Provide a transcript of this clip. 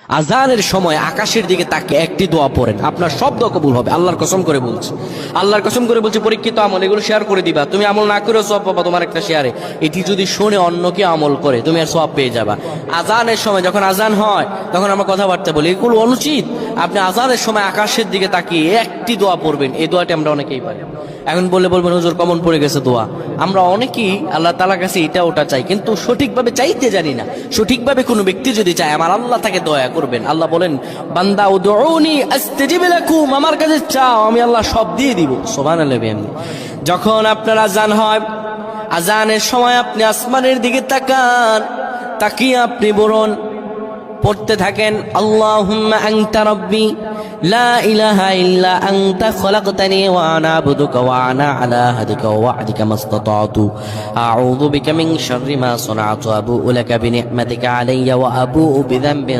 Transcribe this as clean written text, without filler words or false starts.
আজানের সময় আকাশের দিকে তাকে একটি দোয়া পড়েন, আপনার সব দোয়া কবুল হবে। আল্লাহর কসম করে বলছে, আল্লাহর কসম করে বলছে, পরীক্ষিত আমল এগুলো শেয়ার করে দিবা। তুমি আমল না করেও সওয়াব পাবা তোমার একটা শেয়ারে। এটি যদি শুনে অন্য কেউ আমল করে তুমি আর সওয়াব পেয়ে যাবা। আজানের সময় যখন আজান হয় তখন আমরা কথাবার্তা বলি, এগুলো অনুচিত। আপনি আজানের সময় আকাশের দিকে তাকিয়ে একটি দোয়া পড়বেন। এই দোয়াটি আমরা অনেকেই পারি। এখন বলবেন হুজুর কমন পড়ে গেছে দোয়া। আমরা অনেকেই আল্লাহ তাআলার কাছে এটা ওটা চাই, কিন্তু সঠিকভাবে চাইতে জানি না। সঠিকভাবে কোনো ব্যক্তি যদি চায় আমার আল্লাহ তাকে দয়া করবেন। আল্লাহ বলেন, বান্দা উদউনি আস্তাজিব লাকুম, আমার কাছে চাও আমি আল্লাহ সব দিয়ে দিব। সুবহানাল্লাহ। যখন আপনার আজান হয়, আজানের সময় আপনি আসমানের দিকে তাকান, তাকিয়ে আপনি বলুন, পড়তে থাকেন, আল্লাহুম্মা আনতা রাব্বি লা ইলাহা ইল্লা আনতা খলাকতানি ওয়া আনা আবদুকা ওয়া আনা আলা হাদিকা ওয়া ওয়া'দিকা মাসতাতা'তু আউযু বিকা মিন শাররি মা সানা'তু আবু'ু লাকা বিনি'মাতিকা আলাইয়া ওয়া আবু'ু বিযানবি